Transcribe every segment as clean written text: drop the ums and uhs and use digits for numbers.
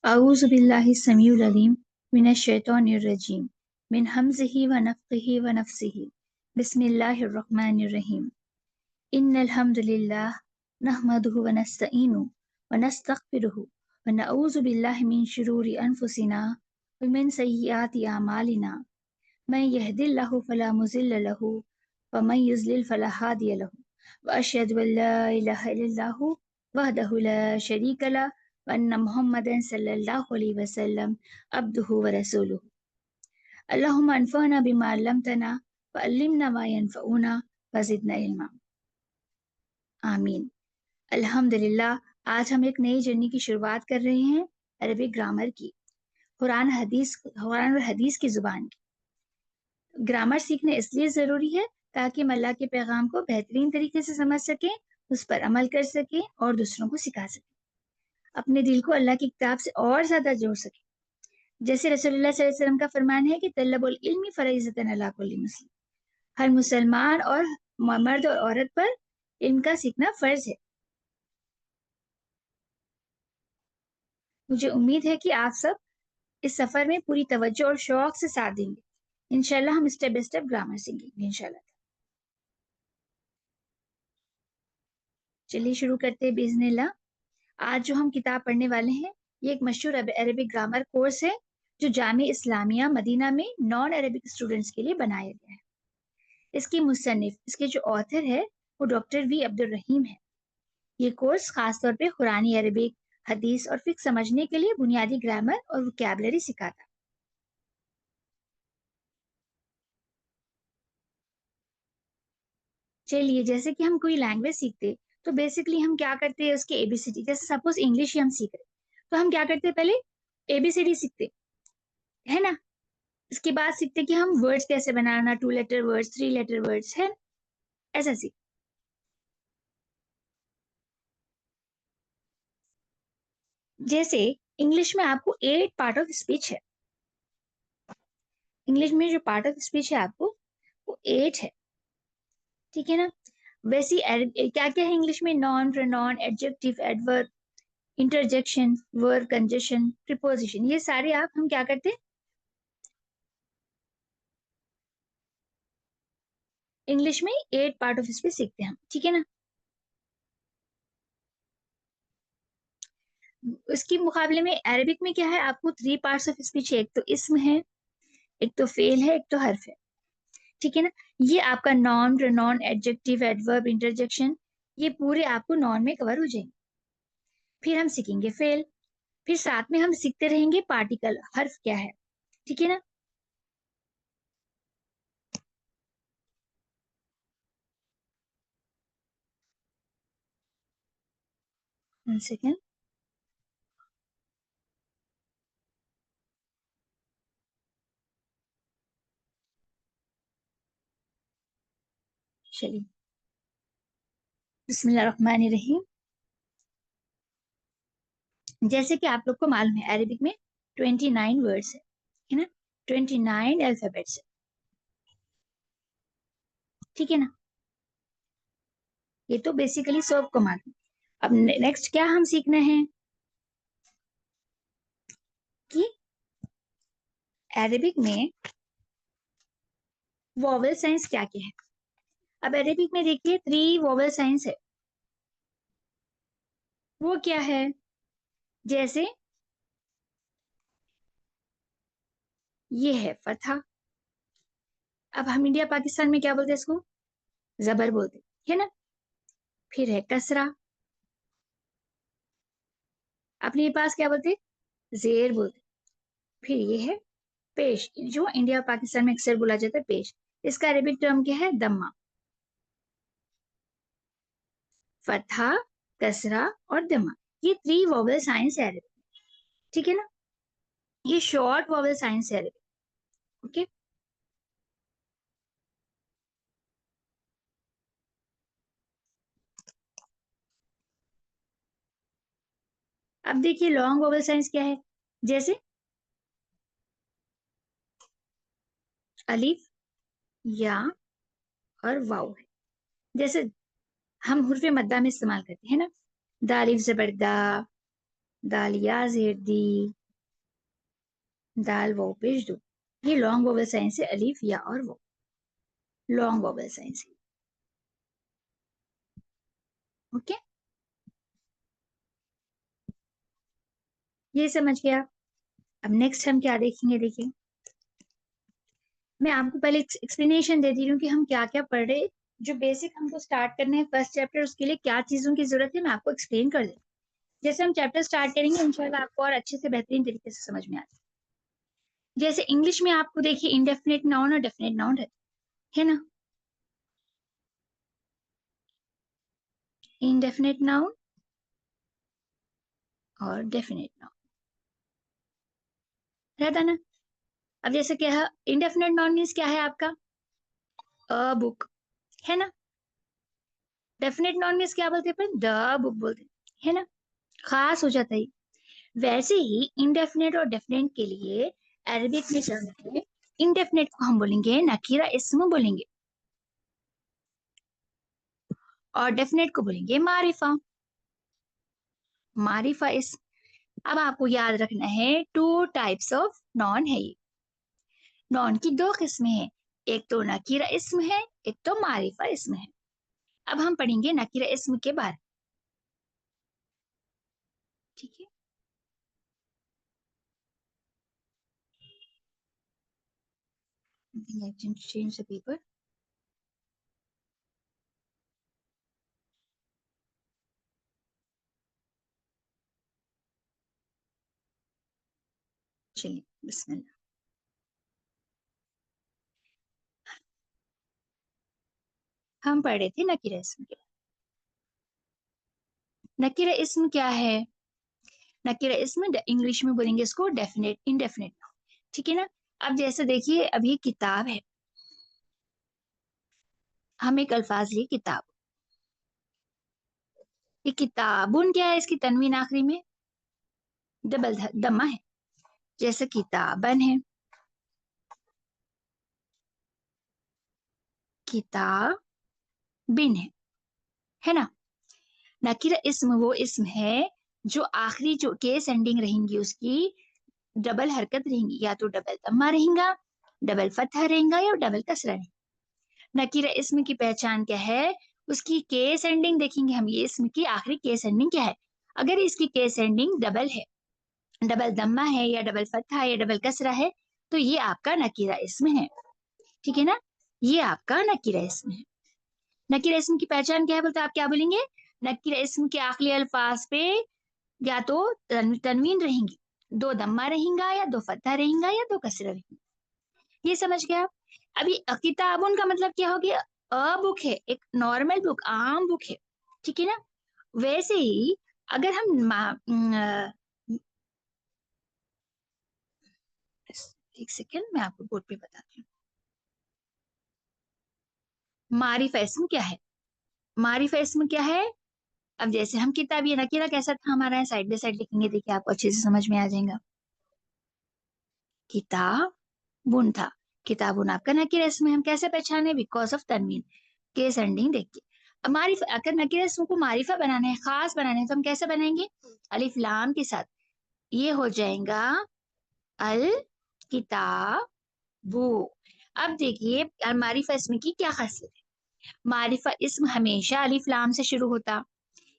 अऊज़ु बिल्लाहि समीउल अलीम मिनश शैतानिर रजीम मिन हमज़िही व नफ़्ख़िही व नफ़्सिही बिस्मिल्लाहिर रहमानिर रहीम इन्नल हम्दुलिल्लाह नहमदुहु व नस्तईनुहु व नस्तग़फिरुहु व नऊज़ु बिल्लाहि मिन शुरूरि अनफुसिना व मिन सय्यिआति अमालिना मन यहदिल्लाहु फला मुज़िल्ल लहु व मन युज़लिल फला हादिय लहु व अशहदु अन ला इलाहा इल्लल्लाहु वहदहु ला शरीका लहु व अन्ना मुहम्मदन सल्लल्लाहु अलैहि वसल्लम अब्दुहु व रसूलुहु। अल्लाहुम्मा अनफ़अना बिमा अल्लमतना व अल्लिमना मा यनफ़अुना व ज़िदना इल्मा। आमीन। अल्हम्दुलिल्लाह, आज हम एक नई जर्नी की शुरुआत कर रहे हैं, अरबिक ग्रामर की, कुरान और हदीस की ज़ुबान की। ग्रामर सीखना इसलिए ज़रूरी है ताकि हम अल्लाह के पैगाम को बेहतरीन तरीके से समझ सकें, उस पर अमल कर सकें और दूसरों को सिखा सकें, अपने दिल को अल्लाह की किताब से और ज़्यादा जोड़ सकें। जैसे रसूलुल्लाह सल्लल्लाहु अलैहि वसल्लम का फरमान है कि तल्लबुल इल्मी फरीज़तन अला कुल्ली मुस्लिम, हर मुसलमान और मर्द और औरत पर इल्म का सीखना फर्ज है। मुझे उम्मीद है कि आप सब इस सफर में पूरी तवज्जो और शौक से साथ देंगे। इंशाल्लाह हम स्टेप बाय स्टेप ग्रामर सीखेंगे इंशाल्लाह। चलिए शुरू करते हैं बिस्मिल्लाह। आज जो हम किताब पढ़ने वाले हैं ये एक मशहूर अरबिक ग्रामर कोर्स है जो जामे इस्लामिया मदीना में नॉन अरबिक स्टूडेंट्स के लिए बनाया गया है। इसकी मुसन्निफ, इसके जो ऑथर है वो डॉक्टर वी अब्दुल रहीम है। ये कोर्स खासतौर पे कुरानी अरबिक, हदीस और फिक्र समझने के लिए बुनियादी ग्रामर और वोकैबुलरी सिखाता है। चलिए, जैसे कि हम कोई लैंग्वेज सीखते तो बेसिकली हम क्या करते हैं, उसके एबीसीडी, जैसे सपोज इंग्लिश ही हम सीख रहे तो हम क्या करते हैं, पहले एबीसीडी सीखते है ना। इसके बाद सीखते कि हम वर्ड्स कैसे बनाना, 2 लेटर वर्ड्स, 3 लेटर वर्ड्स है, ऐसा सीख। जैसे इंग्लिश में आपको 8 पार्ट ऑफ स्पीच है, इंग्लिश में जो पार्ट ऑफ स्पीच है आपको वो 8 है, ठीक है ना। वैसे क्या क्या है इंग्लिश में, non, pronoun, adjective, adverb, interjection, verb, conjunction, preposition, ये सारे आप हम क्या करते हैं, इंग्लिश में 8 पार्ट ऑफ स्पीच सीखते हैं हम, ठीक है ना। उसके मुकाबले में अरबिक में क्या है, आपको 3 पार्ट्स ऑफ स्पीच है, एक तो इस्म है, एक तो फेल है, एक तो हर्फ है, ठीक है ना। ये आपका non, pronoun, adjective, adverb, interjection, ये पूरे आपको नॉन में कवर हो जाएंगे। फिर हम सीखेंगे फेल, फिर साथ में हम सीखते रहेंगे पार्टिकल, हर्फ क्या है, ठीक है ना। 1 सेकेंड। चलिए, बिस्मिल्लाहिर्रहमानिर्रहीम। जैसे कि आप लोग को मालूम है अरबिक में 29 वर्ड्स है ना, 29 अल्फाबेट्स है, ठीक है ना। ये तो बेसिकली सबको मालूम। अब नेक्स्ट क्या हम सीखना है कि अरबिक में वोवेल साइंस क्या क्या है। अब अरबिक में देखिए 3 वोवेल साइंस है, वो क्या है, जैसे ये है फतहा। अब हम इंडिया पाकिस्तान में क्या बोलते हैं इसको, जबर बोलते है ना। फिर है कसरा, अपने पास क्या बोलते, जेर बोलते। फिर ये है पेश, जो इंडिया पाकिस्तान में अक्सर बोला जाता है पेश, इसका अरबिक टर्म क्या है, दम्मा। फतहा, कसरा और दम्मा, ये 3 वोवेल साइंस है अरबिक, ठीक है ना। ये शॉर्ट वोवेल साइंस है अरबिक, ओके। अब देखिए लॉन्ग वोवेल साइंस क्या है, जैसे अलिफ, या और वाव है। जैसे हम हुर्फ मद्दा में इस्तेमाल करते हैं ना, दालिफ जबर दा, दालिया जेर दी, दाल वो पेश दो। ये लॉन्ग वोवेल साइन से अलिफ या और वो लॉन्ग वोवेल साइन से। ओके, ये समझ गया। अब नेक्स्ट हम क्या देखेंगे, देखिए मैं आपको पहले एक्सप्लेनेशन दे दी हूँ कि हम क्या क्या पढ़ रहे। जो बेसिक हमको स्टार्ट करना है फर्स्ट चैप्टर, उसके लिए क्या चीजों की जरूरत है मैं आपको एक्सप्लेन कर दूँ। जैसे हम चैप्टर स्टार्ट करेंगे इंशाल्लाह आपको और अच्छे से बेहतरीन तरीके से समझ में आ जाए। जैसे इंग्लिश में आपको देखिए इंडेफिनेट नाउन और डेफिनेट नाउन है ना। इंडेफिनेट नाउन और डेफिनेट नाउन रहता ना। अब जैसे क्या है, इंडेफिनेट नाउन मीन्स क्या है आपका, अ बुक, है ना। डेफिनेट नाउन मीन्स क्या बोलते हैं अपन, द बुक बोलते हैं, है ना, खास हो जाता है। वैसे ही इंडेफिनेट और डेफिनेट के लिए अरबिक में टर्म है। इंडेफिनेट को हम बोलेंगे नकीरा इस्म बोलेंगे, और डेफिनेट को बोलेंगे मारिफा। मारिफा इस्म। अब आपको याद रखना है टू टाइप्स ऑफ नॉन है ये। नॉन की दो किस्में हैं, एक तो नकीरा इस्म है, एक तो मारिफा इस्म है। अब हम पढ़ेंगे नकीरा इस्म के बारे में, ठीक है। I think I can change the paper. चलिए बिस्मिल्लाह। हम पढ़ रहे थे नकीरा इस्म के। नकीरा इस्म क्या है, नकीरा इस्म इंग्लिश में बोलेंगे इसको डेफिनेट इनडेफिनेट, ठीक है ना। अब जैसे देखिए अभी किताब है, हम एक अल्फाज लिए किताब। ये किताबुन क्या है, इसकी तनवीन आखिरी में डबल दम्मा है। जैसे किताबन है, किताबिन है ना। नकीरा इस्म वो इस्म है जो आखिरी जो केस एंडिंग रहेंगी उसकी डबल हरकत रहेंगी, या तो डबल दम्मा रहेगा, डबल फतहा रहेगा, या डबल कसरा रहेगा। नकीरा इस्म की पहचान क्या है, उसकी केस एंडिंग देखेंगे हम, ये इस्म की आखिरी केस एंडिंग क्या है। अगर इसकी केस एंडिंग डबल है, डबल दम्मा है या डबल फतहा है या डबल कसरा है, तो ये आपका नकीरा इस्म है, ठीक है ना। ये आपका नकीरा इस्म है। नकीरा इस्म की पहचान क्या है बोलते आप क्या बोलेंगे, नकीरा इस्म के आखिरी अल्फाज पे या तो तनवीन रहेंगी, दो दम्मा रहेगा, या दो फतहा रहेगा, या दो कसरा रहेंगे। ये समझ गया आप। अभी किताबुन का मतलब क्या हो गया, अ बुक है, एक नॉर्मल बुक, आम बुक है, ठीक है ना। वैसे ही अगर हम एक सेकेंड मैं आपको बोर्ड पे बताती हूँ। मारिफा इस्म क्या है, मारिफा इस्म क्या है। अब जैसे हम किताब, ये नकीरा कैसा था हमारा, साइड बाय साइड लिखेंगे, देखिए आपको अच्छे से समझ में आ जाएगा। किताबुन था, किताबुन आपका नकीरा इस्म है। हम कैसे पहचाने, बिकॉज ऑफ तनवीन, केस एंडिंग देख के। अब मारिफ अगर नकीरा इस्म को मारिफा बनाना है, खास बनाना है, तो हम कैसे बनाएंगे, अलिफ लाम के साथ। ये हो जाएगा अल किताबु। अब देखिए मारिफा इस्म की क्या खासियत है, मारिफा इस्म हमेशा अलिफ लाम से शुरू होता,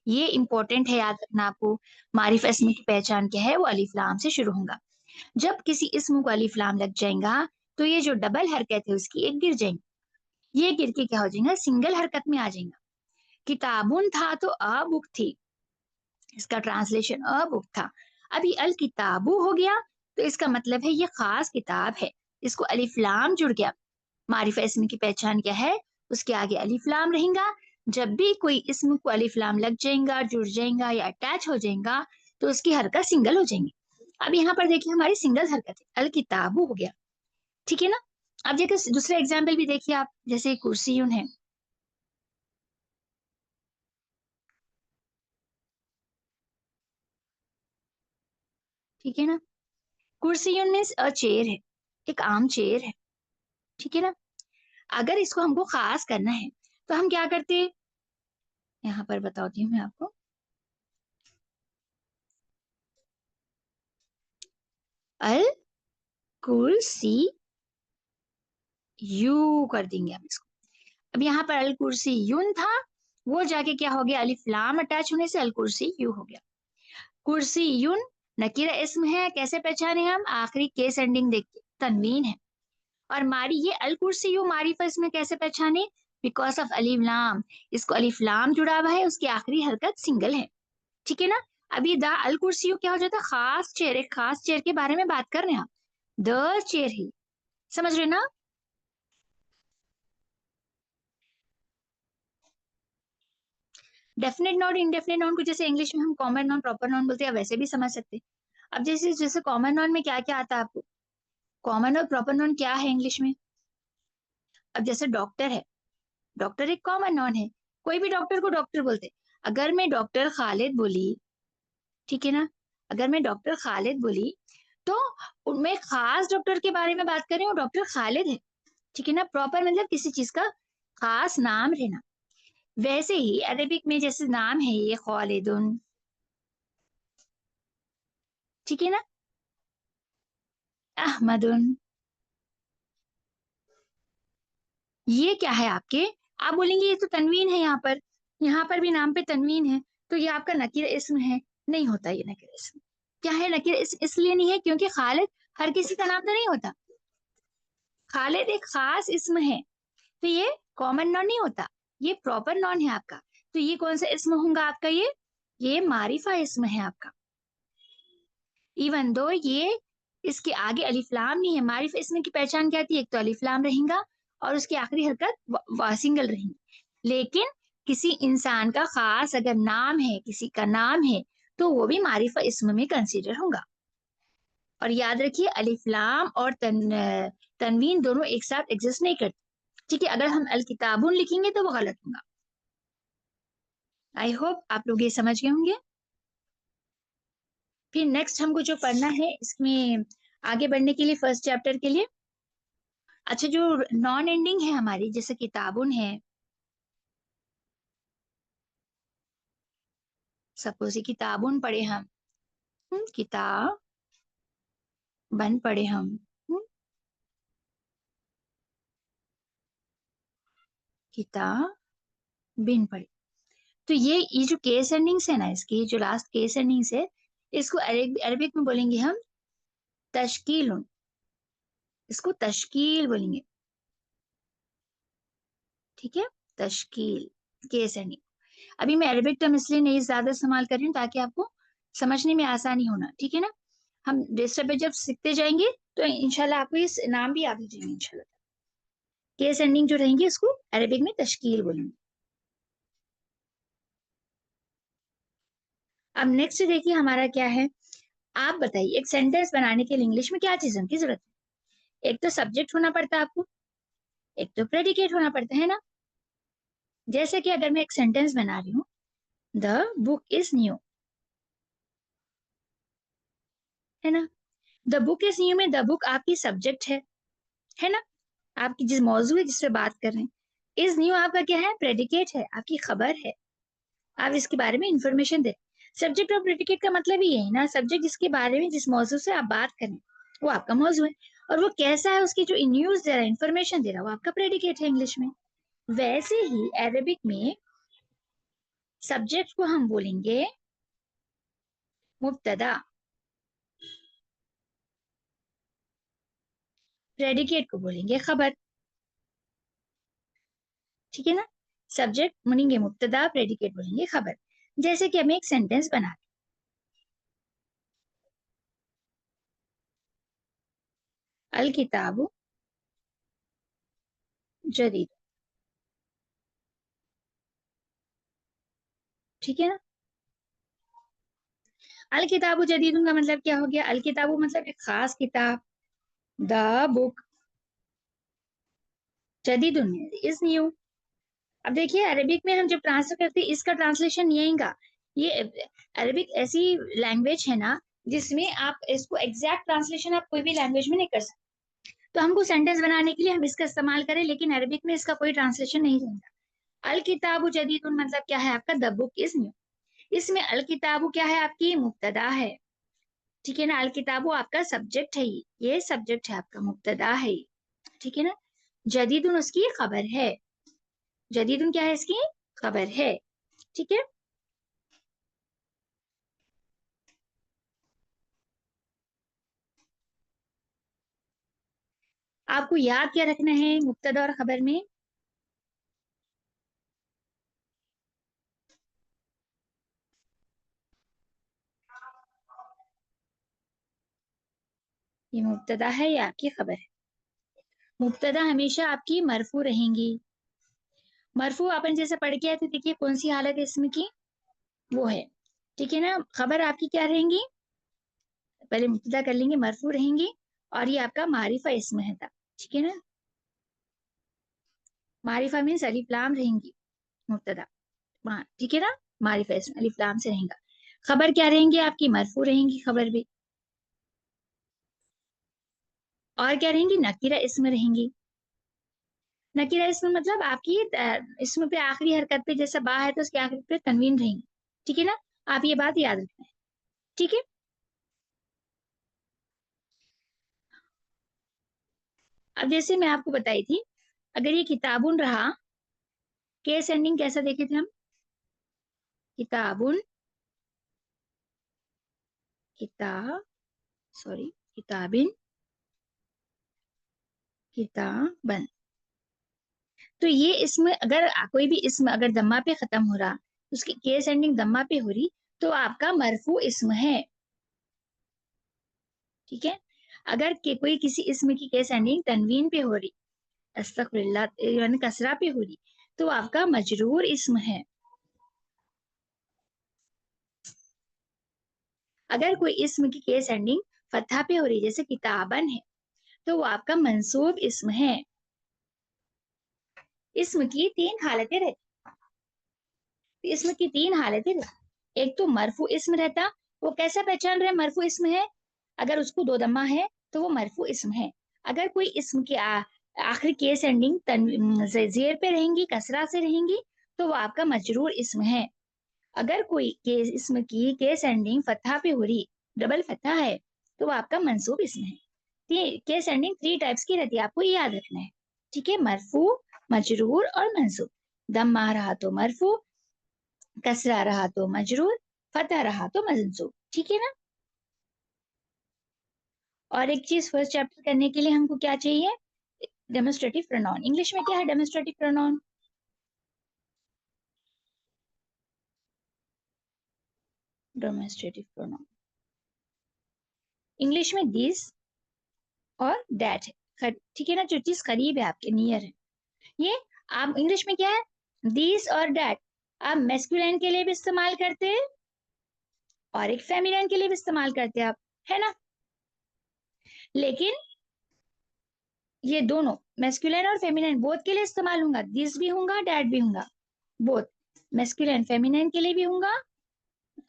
ये इंपॉर्टेंट है याद रखना आपको। मारिफा इस्म की पहचान क्या है, वो अलिफ लाम से शुरू होगा। जब किसी इस्म को अलिफ लाम लग जाएगा, तो ये जो डबल हरकत है उसकी एक गिर जाएंगी, ये गिर के क्या हो जाएगा, सिंगल हरकत में आ जाएगा। किताबुन था तो अ बुक थी, इसका ट्रांसलेशन अ बुक था। अभी अल किताबु हो गया, तो इसका मतलब है ये खास किताब है, इसको अलिफ लाम जुड़ गया। मारिफा इस्म की पहचान क्या है, उसके आगे अलिफ लाम रहेगा। जब भी कोई इस्म को अलिफ लाम लग जाएगा, जुड़ जाएगा या अटैच हो जाएगा, तो उसकी हरकत सिंगल हो जाएंगी। अब यहाँ पर देखिए हमारी सिंगल हरकत है, अल किताबु हो गया, ठीक है ना। अब देखिए दूसरा एग्जाम्पल भी देखिए आप, जैसे कुर्सियुन है, ठीक है ना। कुर्सियुन मीन्स अ चेयर है, एक आम चेयर है, ठीक है ना। अगर इसको हमको खास करना है तो हम क्या करते हैं, यहाँ पर बताती हूँ मैं आपको। अल कुर्सी यू कर देंगे हम इसको। अब यहाँ पर अल कुर्सी यून था, वो जाके क्या हो गया, अलिफ लाम अटैच होने से अल कुर्सी यू हो गया। कुर्सी यून नकीरा इसम है, कैसे पहचाने हम, आखिरी केस एंडिंग देख के, तनवीन है। और मारी ये अल कुर्सी यू मारिफा इसमें कैसे पहचाने, बिकॉज ऑफ अलिफ लाम, इसको अलिफ लाम जुड़ा हुआ है, उसकी आखिरी हरकत सिंगल है, ठीक है ना। अभी द अल कुर्सी यू क्या हो जाता है, खास चेयर, एक खास चेयर के बारे में बात कर रहे हैं आप, द चेयर ही, समझ रहे ना। डेफिनेट नाउन इंडेफिनेट नाउन को जैसे इंग्लिश में हम कॉमन नाउन प्रॉपर नाउन बोलते हैं, वैसे भी समझ सकते हैं। अब जैसे जैसे कॉमन नाउन में क्या क्या आता है आपको, कॉमन और प्रॉपर नाउन क्या है इंग्लिश में। अब जैसे डॉक्टर है, डॉक्टर एक कॉमन नाउन है, कोई भी डॉक्टर को डॉक्टर बोलते हैं। अगर मैं डॉक्टर खालिद बोली, ठीक है ना, अगर मैं डॉक्टर खालिद बोली तो मैं खास डॉक्टर के बारे में बात कर रही हूँ, डॉक्टर खालिद है, ठीक है ना। प्रॉपर मतलब किसी चीज का खास नाम रहना। वैसे ही अरबिक में जैसे नाम है ये खालिदुन, ठीक है ना, अहमदुन, ये क्या है आपके, आप बोलेंगे ये तो तनवीन है, यहाँ पर भी नाम पे तनवीन है, तो ये आपका नकीर इस्म है। नहीं होता ये नकीर इस्म। क्या है नकीर इस्म, इसलिए नहीं है क्योंकि खालिद हर किसी का नाम तो नहीं होता, खालिद एक खास इस्म है, तो ये कॉमन नॉन नहीं होता, ये प्रॉपर नॉन है आपका। तो ये कौन सा इस्म होगा आपका, ये मारिफा इस्म है आपका। इवन दो ये इसके आगे अलिफ लाम नहीं है, मारिफ इसमें की पहचान क्या थी, एक तो अलिफ लाम रहेगा और उसकी आखिरी हरकत सिंगल रहेगी। लेकिन किसी इंसान का खास अगर नाम है, किसी का नाम है, तो वो भी मारिफा इसम में कंसीडर होगा। और याद रखिए अलिफ लाम और तनवीन दोनों एक साथ एग्जिस्ट नहीं करते, ठीक है। अगर हम अल किताबुन लिखेंगे तो वो गलत होगा। आई होप आप लोग ये समझ गए होंगे। फिर नेक्स्ट हमको जो पढ़ना है इसमें आगे बढ़ने के लिए, फर्स्ट चैप्टर के लिए, अच्छा जो नॉन एंडिंग है हमारी, जैसे किताबुन है, सपोज ये किताबुन पढ़े हम, किताब बन पढ़े हम, किताब बिन पढ़े। तो ये जो केस एंडिंग्स है ना, इसकी जो लास्ट केस एंडिंग्स है, इसको अरबिक में बोलेंगे हम तश्कील, इसको तश्कील बोलेंगे, ठीक है, तश्कील, केस एंडिंग। अभी मैं अरबिक टर्म इसलिए नहीं ज्यादा इस्तेमाल कर रही हूँ ताकि आपको समझने में आसानी होना, ठीक है ना। हम डिस्टर्ब पे जब सीखते जाएंगे तो इंशाल्लाह आपको इस नाम भी याद हो जाएंगे इंशाल्लाह। केस एंडिंग जो रहेंगे इसको अरबिक में तश्कील बोलेंगे। अब नेक्स्ट देखिए हमारा क्या है, आप बताइए एक सेंटेंस बनाने के लिए इंग्लिश में क्या चीजों की जरूरत है। एक तो सब्जेक्ट होना पड़ता है आपको, एक तो प्रेडिकेट होना पड़ता है ना। जैसे कि अगर मैं एक सेंटेंस बना रही हूँ, द बुक इज न्यू, है ना। द बुक इज न्यू में द बुक आपकी सब्जेक्ट है ना, आपकी जिस मौजू है जिससे बात कर रहे हैं। इज न्यू आपका क्या है, प्रेडिकेट है, आपकी खबर है, आप इसके बारे में इंफॉर्मेशन दे। सब्जेक्ट और प्रेडिकेट का मतलब ही यही ना, सब्जेक्ट जिसके बारे में, जिस मौजू से आप बात करें वो आपका मौजू है, और वो कैसा है उसकी जो न्यूज दे रहा है, इंफॉर्मेशन दे रहा है, वो आपका प्रेडिकेट है इंग्लिश में। वैसे ही अरेबिक में सब्जेक्ट को हम बोलेंगे मुब्तदा, प्रेडिकेट को बोलेंगे खबर, ठीक है ना। सब्जेक्ट बोलेंगे मुब्तदा, प्रेडिकेट बोलेंगे खबर। जैसे कि हमें एक सेंटेंस बना, अल किताबु जदीद, ठीक है ना। अल किताबु जदीद का मतलब क्या हो गया, अल किताबु मतलब एक खास किताब, द बुक, जदीद इज न्यू। अब देखिए अरबिक में हम जब ट्रांसलेट करते हैं, इसका ट्रांसलेशन यही का, ये अरबिक ऐसी लैंग्वेज है ना जिसमें आप इसको एग्जैक्ट ट्रांसलेशन आप कोई भी लैंग्वेज में नहीं कर सकते। तो हमको सेंटेंस बनाने के लिए हम इसका इस्तेमाल करें, लेकिन अरबिक में इसका कोई ट्रांसलेशन नहीं रहता। अल किताबु जदीद मतलब क्या है आपका, द बुक इज न्यू। इसमें अल किताबु क्या है, आपकी मुब्तदा है, ठीक है ना। अल किताबु आपका सब्जेक्ट है, ये सब्जेक्ट है आपका, मुब्तदा है ये, ठीक है ना। जदीदुन उसकी खबर है, जदीदुन क्या है, इसकी खबर है, ठीक है। आपको याद क्या रखना है मुब्तदा और खबर में? ये मुब्तदा है, ये आपकी खबर है। मुब्तदा हमेशा आपकी मरफू रहेंगी। मरफू अपन जैसे पढ़ के आए थे, देखिए कौन सी हालत है इसमें की, वो है, ठीक है ना। खबर आपकी क्या रहेंगी, पहले मुब्तदा कर लेंगे, मरफू रहेंगी, और ये आपका मारिफा इसमें है था, ठीक है ना। मारिफा मीन्स अलिफ लाम रहेंगी, मुब्तदा, ठीक है ना। मारिफा इसमें अलिफ लाम से रहेगा। खबर क्या रहेंगी आपकी, मरफू रहेंगी खबर भी। और क्या रहेंगी, नकीरा इसमें रहेंगी। नकीरा इसमें मतलब आपकी इसमें पे आखिरी हरकत पे जैसा बा है तो उसके आखिरी पे तनवीन रहेंगी, ठीक है ना। आप ये बात याद रखना है, ठीक है। अब जैसे मैं आपको बताई थी, अगर ये किताबुन रहा, केस एंडिंग कैसा देखे थे हम, किताबुन, किताब, सॉरी, किताबिन, किताबन। तो ये इसमें अगर कोई भी इसमें अगर दम्मा पे खत्म हो रहा, उसकी केस एंडिंग दम्मा पे हो रही, तो आपका मरफू इसम है, ठीक है। अगर कोई किसी इसम की केस एंडिंग तनवीन पे हो रही, अस्तगफिरुल्लाह यानी कसरा पे हो रही, तो आपका मजरूर इसम है। अगर कोई इसम की केस एंडिंग फतहा पे हो रही, जैसे किताबन है, तो वो आपका मंसूब इसम है। इसम की तीन हालतें रहती, इसम की तीन हालतें रहती। एक तो मरफू इसम रहता, वो कैसा पहचान रहे मरफू इसम है, अगर उसको दो दम्मा है तो वो मरफू इसम है। अगर कोई इसम की आखिरी केस एंडिंग जेर पे रहेंगी, कसरा से रहेंगी, तो वो आपका मजरूर इसम है। अगर कोई केस इसम की केस एंडिंग फतहा पे हो रही, डबल फतहा है, तो वो आपका मंसूब इसम है। केस एंडिंग थ्री टाइप्स की रहती है, आपको ये याद रखना है, ठीक है। मरफू, मजरूर और मंसूब। दम्मा रहा तो मरफू, कसरा रहा तो मजरूर, फतह रहा तो मंसूब, ठीक है ना। और एक चीज फर्स्ट चैप्टर करने के लिए हमको क्या चाहिए, डेमोस्ट्रेटिव प्रोनाउन। इंग्लिश में क्या है demonstrative pronoun, demonstrative pronoun English में दिस और दैट है, ठीक है ना। जो चीज करीब है आपके, नियर है, ये आप इंग्लिश में क्या है, दिस और दैट, आप मेस्कुलाइन के लिए भी इस्तेमाल करते हैं और एक फेमिनाइन के लिए भी इस्तेमाल करते हैं आप, है ना। लेकिन ये दोनों मेस्कुलाइन और फेमिनाइन बोथ के लिए इस्तेमाल होगा, दिस भी होगा डैट भी होगा, बोथ मेस्कुलाइन फेमिनाइन के लिए भी होगा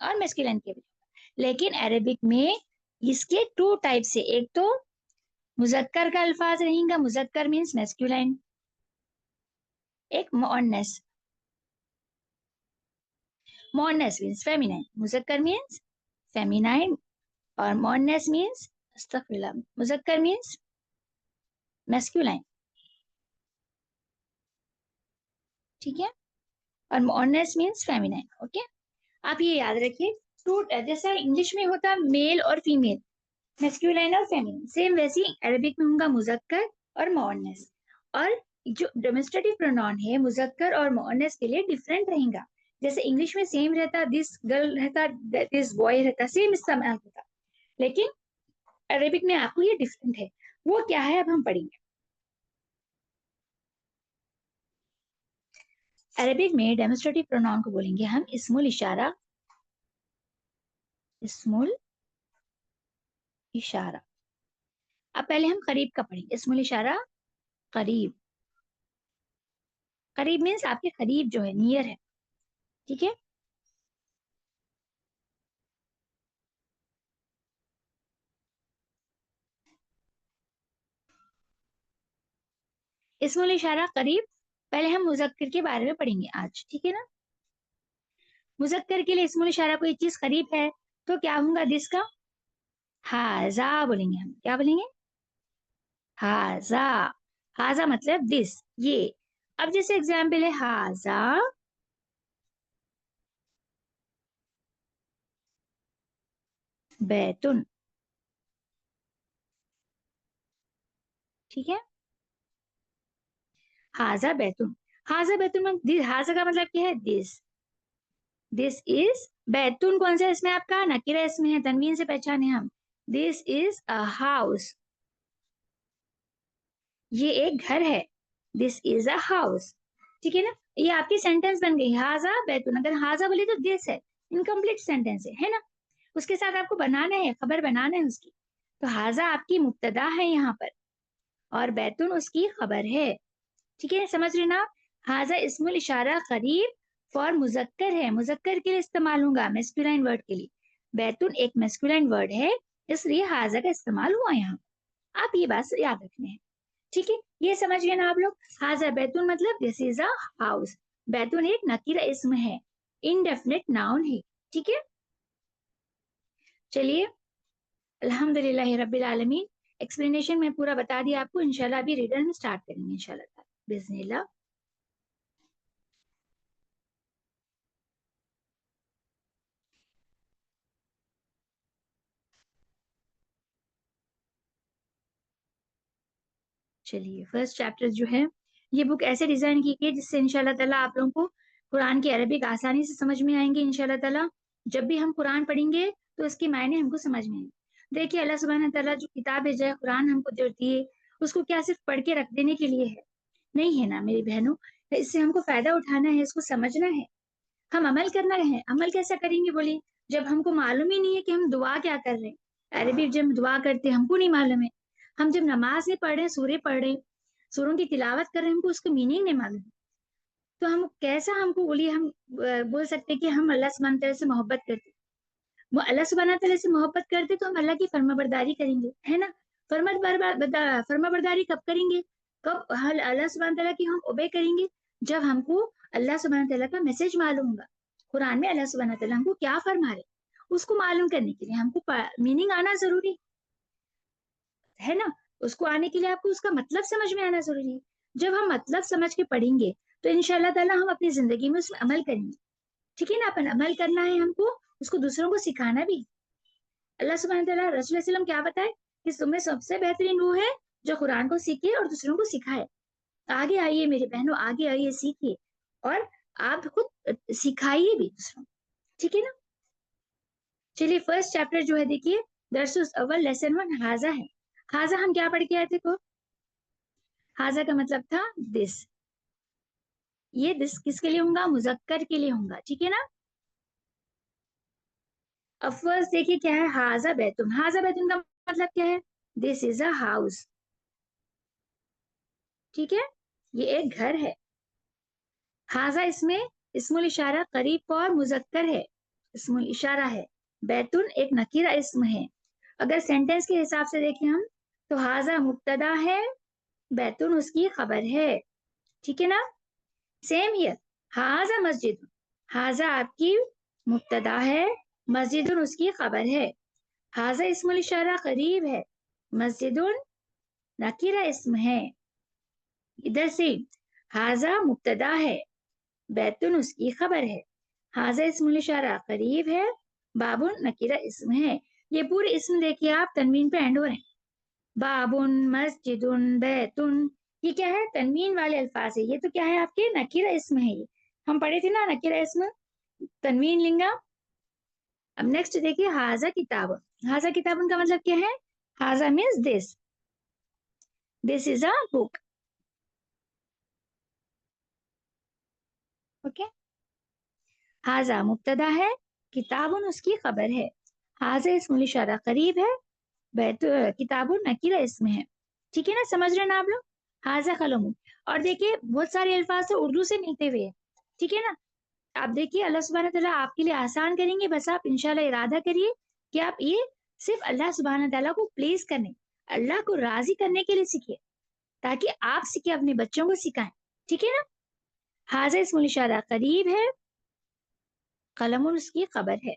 और मेस्कुलाइन के लिए। लेकिन अरेबिक में इसके टू टाइप से, एक तो मुजक्कर का अल्फाज रहेगा, मुजक्कर मीन्स मेस्कुलाइन, एक मुअन्नस, मुअन्नस मीन्स फेमिनाइन, मुजक्कर मीन्स फेमिनाइन और मुअन्नस मीन्स, अस्तगफिरुल्लाह, मुजक्कर मीन्स मेस्कुलाइन, ठीक है। और मुअन्नस मीन्स फेमिनाइन, ओके। आप ये याद रखिए, टू जैसा इंग्लिश में होता मेल और फीमेल, मेस्कुलाइन और फेमिनिन, सेम वैसी अरबिक में होगा मुजक्कर और मुअन्नस। और जो डेमोस्ट्रेटिव प्रोनाउन है मुजक्कर और मुअन्नस के लिए डिफरेंट रहेगा। जैसे इंग्लिश में सेम रहता, दिस गर्ल रहता, दिस बॉय रहता, सेम इस्तेमाल होता, लेकिन अरेबिक में आपको ये डिफरेंट है। वो क्या है अब हम पढ़ेंगे। अरेबिक में डेमोस्ट्रेटिव प्रोनाउन को बोलेंगे हम इस्मुल इशारा, इस्मुल इशारा। अब पहले हम करीब का पढ़ेंगे, इस्मुल इशारा करीब। करीब मीन्स आपके करीब जो है, नियर है, ठीक है। इस्मुल इशारा करीब, पहले हम मुजक्कर के बारे में पढ़ेंगे आज, ठीक है ना। मुजक्कर के लिए इस्मुल इशारा कोई चीज करीब है तो क्या होगा, दिस का हाजा बोलेंगे हम, क्या बोलेंगे? हाजा। हाजा मतलब दिस, ये। अब जैसे एग्जाम्पल है हाजा बैतुन। ठीक है, हाजा बैतुन। हाजा बैतुन में हाजा का मतलब क्या है? This is. बैतून कौन सा इसमें आपका? नकीरा इसमें है, तनवीन से पहचाने हम। This is a house. ये एक घर है। This is a house. ठीक है ना? ये आपकी सेंटेंस बन गई, हाजा बैतून। अगर हाजा बोले तो दिस है, इनकम्प्लीट सेंटेंस है ना? उसके साथ आपको बनाना है, खबर बनाना है उसकी। तो हाजा आपकी मुब्तदा है यहाँ पर, और बैतून उसकी खबर है। ठीक है, समझ रहे ना? हाजा इस्मुल इशारा करीब फॉर मुजक्कर है, मुजक्कर के लिए इस्तेमाल होगा, मेस्कुलाइन वर्ड के लिए। बैतुन एक मेस्कुलाइन वर्ड है, इसलिए हाजा का इस्तेमाल हुआ यहाँ। आप ये बात याद रखने हैं। ठीक है, ये समझिए ना आप लोग। हाजा बैतुन मतलब दिस इज अ हाउस। बैतुन एक नकीरा इस्म है, इनडेफिनेट नाउन है। ठीक है, चलिए। अल्हम्दुलिल्लाह रब्बिल आलमीन। एक्सप्लेनेशन में पूरा बता दिया आपको। इंशाल्लाह अभी रीडर में स्टार्ट करेंगे इंशाल्लाह बिस्मिल्लाह। चलिए, फर्स्ट चैप्टर जो है, ये बुक ऐसे डिजाइन की गई है जिससे इंशाल्लाह ताला आप लोगों को कुरान की अरबिक आसानी से समझ में आएंगे इंशाल्लाह ताला। जब भी हम कुरान पढ़ेंगे तो इसके मायने हमको समझ में आएंगे। देखिए, अल्लाह सुब्हान ताला जो किताब भेजा है, कुरान हमको जो दी है, उसको क्या सिर्फ पढ़ के रख देने के लिए है? नहीं है ना मेरी बहनों। इससे हमको फायदा उठाना है, इसको समझना है, हम अमल करना है। अमल कैसा करेंगे बोलिए? जब हमको मालूम ही नहीं है कि हम दुआ क्या कर रहे हैं। अरबी जब हम दुआ करते हैं हमको नहीं मालूम है। हम जब नमाज नहीं पढ़ रहे, सूरे पढ़ रहे, सूरों की तिलावत कर रहे हैं, हमको उसका मीनिंग नहीं मालूम। तो हम कैसा, हमको बोलिए, हम बोल सकते हैं कि हम अल्लाह सुब्हान तआला से मोहब्बत करते? वो अल्लाह सुब्हान तआला से मोहब्बत करते तो हम अल्लाह की फर्माबरदारी करेंगे, है ना? फर्माबरदारी कब करेंगे? कब अल्लाह सुब्हान तआला की हम ओबे करेंगे? जब हमको अल्लाह सुब्हान तआला का मैसेज मालूम होगा। कुरान में अल्लाह सुब्हान तआला हमको क्या फरमा रहे, उसको मालूम करने के लिए हमको मीनिंग आना जरूरी है ना? उसको आने के लिए आपको उसका मतलब समझ में आना जरूरी है। जब हम मतलब समझ के पढ़ेंगे तो इंशाल्लाह ताला हम अपनी जिंदगी में उसमें अमल करेंगे। ठीक है ना? अपन अमल करना है हमको, उसको दूसरों को सिखाना भी। अल्लाह सुब्हान तआला रसूल सल्लम क्या बताए कि तुम्हें सबसे बेहतरीन वो है जो कुरान को सीखे और दूसरों को सिखाए। आगे आइए मेरे बहनों, आगे आइए, सीखिए, और आप खुद सिखाइए भी दूसरों को। ठीक है ना? चलिए, फर्स्ट चैप्टर जो है देखिए, दरसुस अव्वल लेसन वन हाजा है। हाजा हम क्या पढ़ के आए थे को? हाजा का मतलब था दिस। ये दिस किसके लिए होगा? मुजक्कर के लिए होगा। ठीक है ना? अब फर्स्ट देखिए क्या है, हाजा बैतुन। हाजा बैतुन का मतलब क्या है? This is a house. ठीक है, ये एक घर है। हाजा इसमें इस्मुल इशारा करीब और मुजक्कर है, इस्मुल इशारा है। बैतुन एक नकीरा इस्म है। अगर सेंटेंस के हिसाब से देखें हम, तो हाजा मुब्तदा है, बैतुन उसकी खबर है। ठीक है ना? सेम हियर, हाजा मस्जिद। हाजा आपकी मुब्तदा है, मस्जिद उसकी खबर है। हाजा इस्मुल इशारा करीब है, मस्जिद नकीरा इस्म है। इधर से हाजा मुब्तदा है, बैतुन उसकी खबर है। हाजा इस्मुल इशारा करीब है, बाबुन नकीरा इस्म है। ये पूरे इस्म देखिए आप, तनवीन पे एंड हो रहे हैं। बाबुन, मस्जिदुन, बैतुन, ये क्या है? तनवीन वाले अल्फाज है। ये तो क्या है? आपके नकीरा इस्म है। ये हम पढ़े थे ना, नकीरा इस्म तनवीन लिंगा। अब नेक्स्ट देखिए, हाजा किताब। हाजा किताब का मतलब क्या है? हाजा means this, this is a book. Okay, हाजा मुब्तदा है, किताबुन उसकी खबर है। हाजा इस्मुल इशारा करीब है, बैत किताबुन नकीरा इसम है। ठीक है ना? समझ रहे ना आप लोग? हाजा कलम। और देखिए, बहुत सारे अल्फाज से उर्दू से मिलते हुए हैं। ठीक है ना? आप देखिए, अल्लाह सुब्हान तआला आपके लिए आसान करेंगे। बस आप इंशाल्लाह इरादा करिए कि आप ये सिर्फ अल्लाह सुब्हान तआला को प्लीज करने, अल्लाह को राजी करने के लिए सीखिए, ताकि आप सीखे, अपने बच्चों को सिखाएं। ठीक है ना? हाजा इस्मुल इशारा करीब है, कलमुन उसकी खबर है।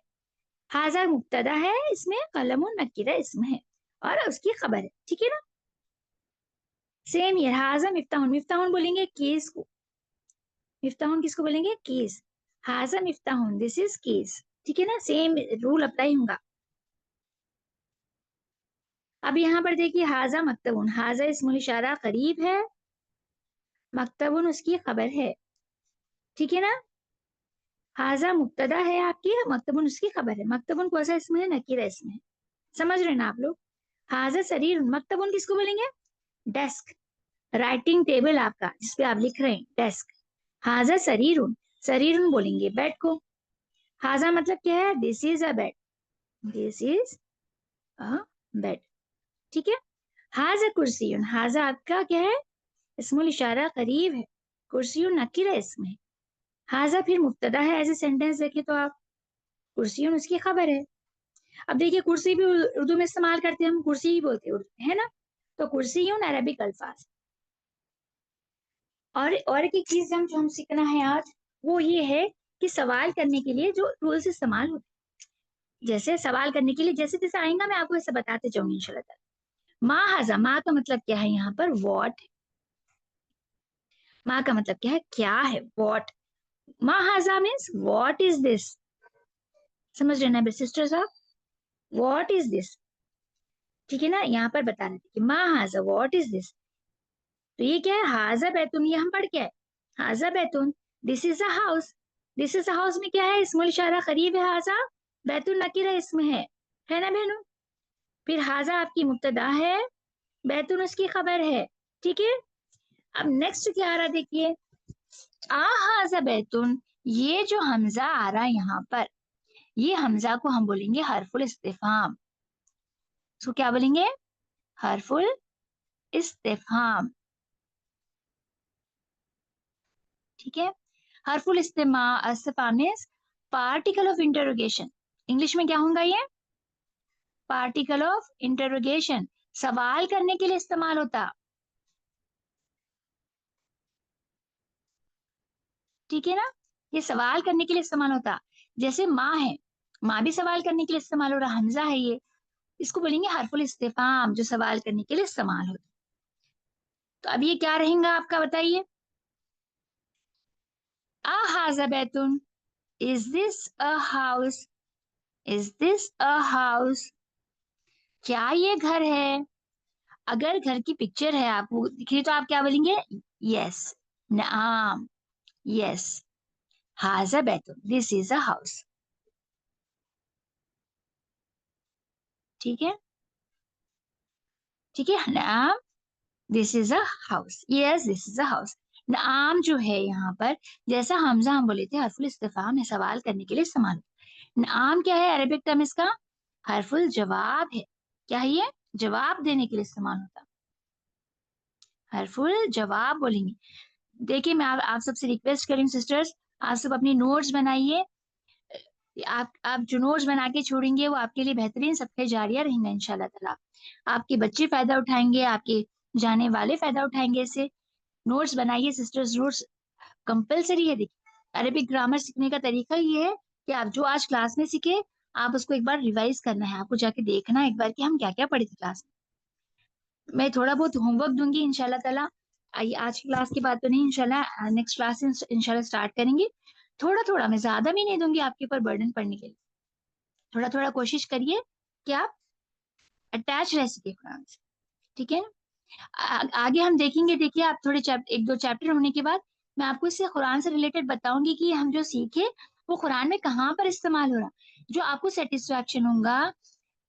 हाजा मुब्तदा है, इसमें कलमुन नकीरा इसमें है और उसकी खबर है, ठीक है ना। सेम ये हाजा मिफ्ताहुन, मिफ्ताहुन बोलेंगे केस को, मिफ्ताहुन किसको बोलेंगे, केस। हाजा मिफ्ताहुन, दिस इज केस, ठीक है ना, सेम रूल अप्लाई होगा। अब यहाँ पर देखिए हाजा मकतबुन, हाजा इसमुल इशारा करीब है, मकतबुन उसकी खबर है, ठीक है ना। हाजा मुब्तदा है आपकी, मकतबुन उसकी खबर है, मकतबुन कौन सा इसमें है, नकीरा इसमें है, समझ रहे हैं ना आप लोग। हाजा सरीर, मकतबुन किसको बोलेंगे, डेस्क, राइटिंग टेबल आपका जिसपे आप लिख रहे हैं, डेस्क। हाजा सरीरुन, सरीरुन बोलेंगे बेड को। हाजा मतलब क्या है, this is a bed, this is a bed, ठीक है। हाजा कुर्सियुन, हाजा आपका क्या है, इसमुल इशारा करीब है, कुर्सियुन नकीरा इसमें। हाजा फिर मुब्तदा है, ऐसे सेंटेंस देखे तो आप, कुर्सियुन उसकी खबर है। अब देखिए कुर्सी भी उर्दू में इस्तेमाल करते हैं, हम कुर्सी ही बोलते हैं उर्दू में, है ना। तो कुर्सियुन अरबिक अल्फाज। और एक चीज जो हम सीखना है आज, वो ये है कि सवाल करने के लिए जो रूल्स इस्तेमाल होते हैं, जैसे सवाल करने के लिए जैसे जैसे आएगा मैं आपको ऐसे बताते जाऊंगी इंशाल्लाह। माँ हाजा, माँ का मतलब क्या है यहाँ पर, वॉट। माँ का मतलब क्या है, क्या है, वॉट। माँ हाजा मीन्स वॉट इज दिस, समझ रहे ना सिस्टर्स आप, वॉट इज दिस, ठीक है ना। यहाँ पर बता रहे थे कि माँ हाजा वॉट इज दिस, तो ये क्या है, हाजा बैतून, ये हम पढ़ के आए, हाजा बैतून, this is a house. This is a house में क्या है, इसमुल इशारा करीब है, हाजा बैतून नकीरा इसमें है ना बहनों। फिर हाजा आपकी मुब्तदा है, बैतून उसकी खबर है, ठीक है। अब नेक्स्ट क्या आ रहा देखिए, आ हाजा बैतून, ये जो हमजा आ रहा है यहाँ पर, ये हमजा को हम बोलेंगे हरफुल इस्तिफाम, इसको क्या बोलेंगे, हरफुल इस्तिफाम, ठीक है। हरफुल इस्तिफाम means particle of interrogation, English में क्या होगा ये, पार्टिकल ऑफ इंटरोगेशन, सवाल करने के लिए इस्तेमाल होता, ठीक है ना। ये सवाल करने के लिए इस्तेमाल होता, जैसे माँ है, माँ भी सवाल करने के लिए इस्तेमाल हो रहा, हमजा है ये, इसको बोलेंगे हरफुल इस्तिफाम, जो सवाल करने के लिए इस्तेमाल होता। तो अब ये क्या रहेगा आपका बताइए, आ हाजा बैतुन, is this a house, is this a house, क्या ये घर है। अगर घर की पिक्चर है आपको दिख रही तो आप क्या बोलेंगे, यस, नाम, यस, हाजा बैतुन, दिस इज अ हाउस, ठीक है, ठीक है, नाम, this is a house, yes this is a house. नाम जो है यहाँ पर, जैसा हमजा हम बोले थे हरफुल इस्तिफाम है, सवाल करने के लिए इस्तेमाल। नाम क्या है अरबिक टर्म इसका, हरफुल जवाब है, क्या है ये, जवाब देने के लिए इस्तेमाल होता, हरफुल जवाब बोलेंगे। देखिए मैं आप सबसे रिक्वेस्ट करेंगे सिस्टर्स, आप सब अपनी नोट्स बनाइए, आप जो नोट्स बना के छोड़ेंगे वो आपके लिए बेहतरीन सबके जारिया रहेंगे इंशाल्लाह ताला। आपके बच्चे फायदा उठाएंगे, आपके जाने वाले फायदा उठाएंगे इससे। नोट्स बनाइए सिस्टर्स, नोट्स कंपलसरी है। देखिए अरेबिक ग्रामर सीखने का तरीका ये है कि आप जो आज क्लास में सीखे, आप उसको एक बार रिवाइज करना है, आपको जाके देखना है एक बार कि हम क्या क्या पढ़े थे क्लास में। मैं थोड़ा बहुत होमवर्क दूंगी इंशाल्लाह ताला, आज की क्लास की बात तो नहीं, इंशाल्लाह नेक्स्ट क्लास से इंशाल्लाह स्टार्ट करेंगे। थोड़ा थोड़ा, मैं ज्यादा भी नहीं दूंगी आपके ऊपर बर्डन पड़ने के लिए, थोड़ा थोड़ा कोशिश करिए कि आप अटैच रह सके कुरान से, ठीक है ना। आगे हम देखेंगे, देखिए आप थोड़े एक दो चैप्टर होने के बाद मैं आपको इससे कुरान से रिलेटेड बताऊंगी कि हम जो सीखे वो कुरान में कहाँ पर इस्तेमाल हो रहा, जो आपको सेटिस्फैक्शन होगा।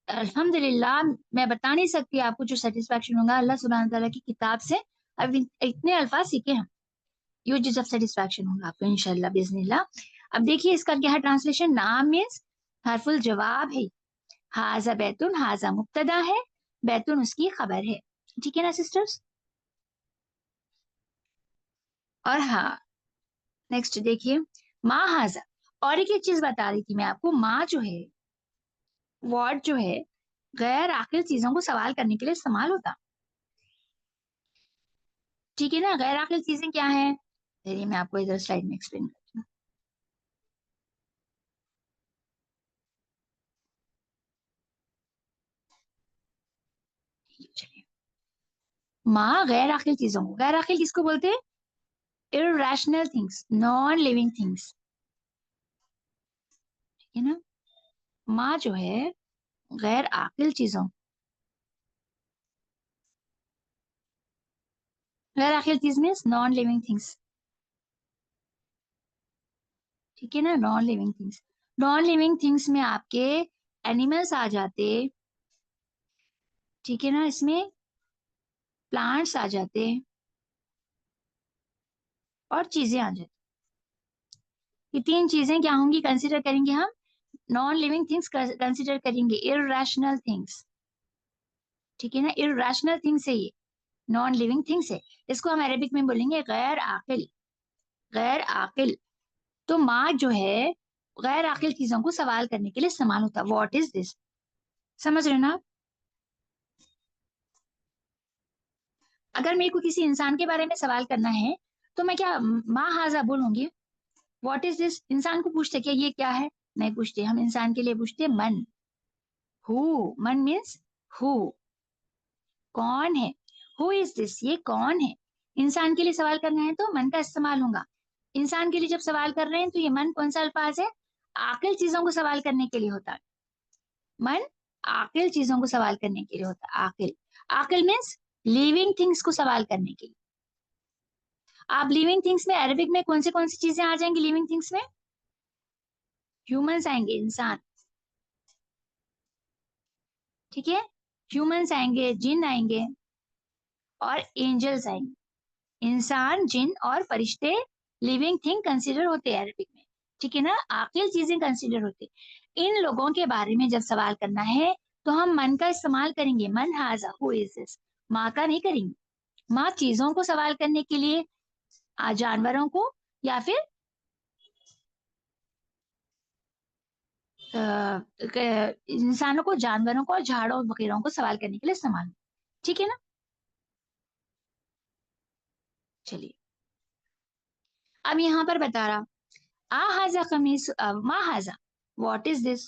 अल्हम्दुलिल्लाह, मैं बता नहीं सकती आपको, जो सेटिस्फैक्शन होगा अल्लाह सुब्हान तआला की किताब से। अब इतने अल्फाज सीखे हम, ये चीज ऑफ सेटिस्फैक्शन होगा आपको इंशाल्लाह बिस्मिल्लाह। अब देखिए इसका क्या है ट्रांसलेशन, नाम मीन्स हरफुल जवाब है, हाजा बैतुन, हाजा मुब्तदा है, बैतुन उसकी खबर है, ठीक है ना सिस्टर्स। और हाँ, नेक्स्ट देखिए, माँ हाजा, और एक चीज बता रही थी मैं आपको, माँ जो है, वर्ड जो है, गैर आखिर चीजों को सवाल करने के लिए इस्तेमाल होता, ठीक है ना। गैर आखिर चीजें क्या है, चलिए मैं आपको इधर स्लाइड में एक्सप्लेन करती हूँ। चलिए, माँ गैर आकिल चीजों को, गैर आकिल किसको बोलते हैं? Irrational things, non living things, ठीक है ना। माँ जो है गैर आकिल चीजों, गैर आकिल चीज मीन्स नॉन लिविंग थिंग्स, ठीक है ना, non living things. Non living things में आपके एनिमल्स आ जाते, ठीक है ना, इसमें प्लांट्स आ जाते और चीजें आ जाती। ये तीन चीजें क्या होंगी, कंसिडर करेंगे हम, नॉन लिविंग थिंग्स कंसिडर करेंगे, इररेशनल थिंग्स, ठीक है ना, इररेशनल थिंग्स है ये, नॉन लिविंग थिंग्स है। इसको हम अरेबिक में बोलेंगे गैर आकिल, गैर आकिल। तो माँ जो है गैर आकिल चीजों को सवाल करने के लिए इस्तेमाल होता है, व्हाट इज दिस, समझ रहे हो ना। अगर मेरे को किसी इंसान के बारे में सवाल करना है तो मैं क्या माँ हाजा बोलूंगी, व्हाट इज दिस, इंसान को पूछते क्या ये क्या है, नहीं पूछते, हम इंसान के लिए पूछते मन, हु, मन मीन्स हु, कौन है, हु इज दिस, ये कौन है। इंसान के लिए सवाल करना है तो मन का इस्तेमाल होगा। इंसान के लिए जब सवाल कर रहे हैं तो ये मन कौन सा अल्फाज है, आकिल चीजों को सवाल करने के लिए होता है। मन आकिल चीजों को सवाल करने के लिए होता है, आकिल, आकिल मीन्स लिविंग थिंग्स को सवाल करने के लिए। आप लिविंग थिंग्स में अरबिक में कौन सी चीजें आ जाएंगी लिविंग थिंग्स में, ह्यूमंस आएंगे, इंसान, ठीक है, ह्यूमंस आएंगे, जिन आएंगे और एंजल्स आएंगे। इंसान, जिन और फरिश्ते लिविंग थिंग कंसिडर होते हैं अरबिक में, ठीक है ना, आखिर चीजें कंसिडर होते हैं। इन लोगों के बारे में जब सवाल करना है तो हम मन का इस्तेमाल करेंगे, मन हाजा, हु इज दिस, माँ का नहीं करेंगे। माँ चीजों को सवाल करने के लिए जानवरों को या फिर इंसानों को, जानवरों को और झाड़ों वगैरह को सवाल करने के लिए इस्तेमाल, ठीक है ना। चलिए, अब यहाँ पर बता रहा, आहाजा कमीस, माहाजा, व्हाट इज दिस,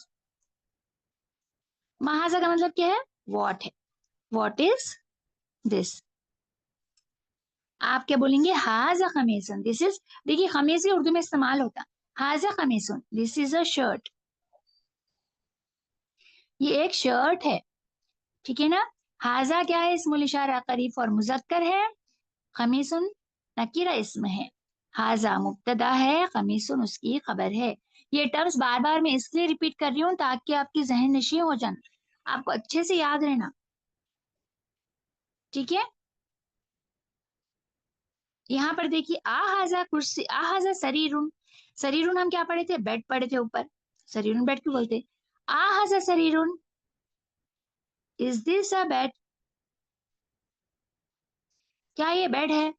महाजा का मतलब क्या है, व्हाट है, व्हाट इज दिस। आप क्या बोलेंगे, हाजा खमीसन, दिस इज, देखिए खमीस ही उर्दू में इस्तेमाल होता है, हाजा खमीसन, दिस इज अ शर्ट, ये एक शर्ट है, ठीक है ना। हाजा क्या है, इसमुल इशारा करीब और मुजक्कर है, खमीसुन नकीरा इसम है, हाजा मुब्तदा है, खमीसुन उसकी खबर है। ये टर्म्स बार बार मैं इसलिए रिपीट कर रही हूँ ताकि आपकी जहन नशी हो जाए, आपको अच्छे से याद रहना, ठीक है। यहाँ पर देखिए, आहाजा कुर्सी, आहाजा शरीरुन, शरीरुन हम क्या पढ़े थे, बेड पढ़े थे ऊपर, शरीरुन बेड क्यों बोलते, आहाजा शरीरुन, इज दिस अ बेड, क्या ये बेड है,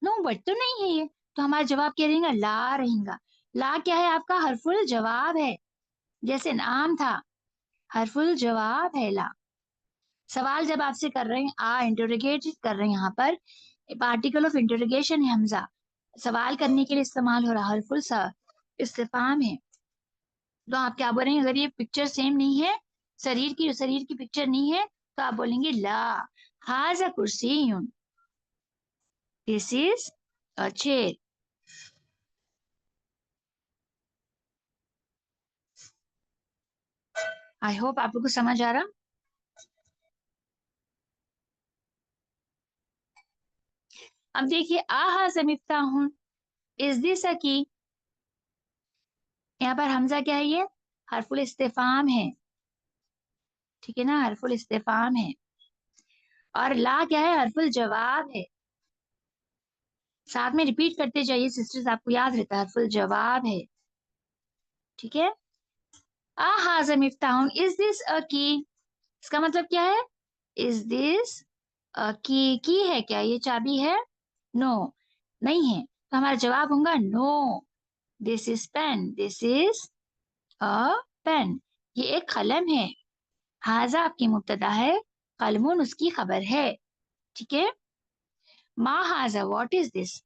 नो बेड तो नहीं है ये, तो हमारा जवाब क्या रहेगा, ला रहेगा। ला क्या है, आपका हरफुल जवाब है, जैसे नाम था, हरफुल जवाब है ला। सवाल जब आपसे कर रहे हैं, इंटरोगेट कर रहे हैं, यहाँ पर पार्टिकल ऑफ इंटरोगेशन है हमजा, सवाल करने के लिए इस्तेमाल हो रहा, हरफुल सा इस्तेफाम है। तो आप क्या बोलेंगे, अगर ये पिक्चर सेम नहीं है, शरीर की पिक्चर नहीं है, तो आप बोलेंगे ला हाजा कुर्सी, this is a chair. I hope आप लोग को समझ आ रहा। अब देखिए, आहा मिफ्ताहुन, इज दिस अ की, यहाँ पर हमजा क्या है, ये हरफुल इस्तेफाम है, ठीक है ना, हरफुल इस्तेफाम है। और ला क्या है, हरफुल जवाब है। साथ में रिपीट करते जाइए सिस्टर्स, आपको याद रहता है, हरफुल जवाब है, ठीक है। हाजा मिफ्ताहुन, इज दिस अ की, इसका मतलब क्या है, इज दिस की है क्या, ये चाबी है, नो, नहीं है, तो हमारा जवाब होगा no, this is pen, this is a pen, ये एक कलम है। हाजा आपकी मुब्तदा है, कलमुन उसकी खबर है, ठीक है। मा हाजा, व्हाट इज दिस,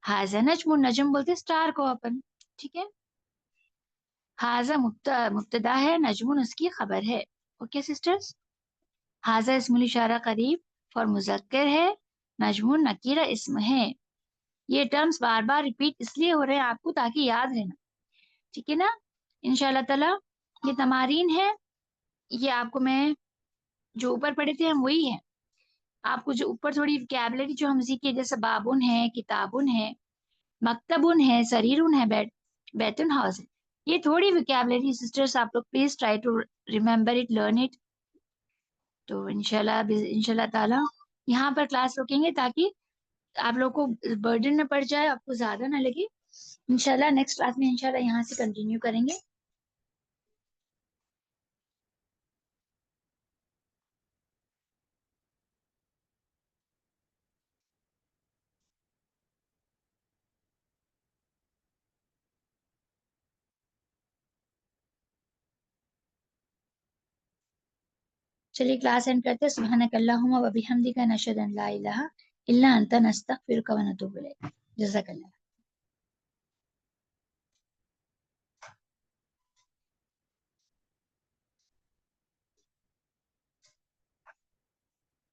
हाजा नजमुन, नजम बोलते स्टार को अपन, ठीक है। हाजा मुब्तदा है, नजमुन उसकी खबर है, ओके सिस्टर्स। हाजा इस्मुल इशारा करीब फॉर मुज़क्कर है, मजमून नकीरा इस्म है। ये टर्म्स बार बार रिपीट इसलिए हो रहे हैं आपको ताकि याद रहना, ठीक है ना। इंशाल्लाह ताला ये तमारीन है, ये आपको मैं जो ऊपर पढ़े थे हम वही है। आपको जो ऊपर थोड़ी वोकैबुलरी जो हम सीखे, जैसे बाबुन है, किताबुन है, मकतबुन है, सरीरुन है, बैतुन हाउस है, ये थोड़ी वोकैबुलरी सिस्टर्स आप लोग please try to remember it, learn it. तो इंशाल्लाह ताला यहाँ पर क्लास रोकेंगे ताकि आप लोग को बर्डन न पड़ जाए, आपको ज्यादा ना लगे। इंशाल्लाह नेक्स्ट क्लास में इंशाल्लाह यहाँ से कंटिन्यू करेंगे। चलिए क्लास एंड करते हैं। सुब्हानक अल्लाहुम्मा व बिहम्दिका नशहदु अन ला इलाहा इल्ला अंता नस्तगफिरुका व नतूबु इलैक। जज़ाकल्लाह।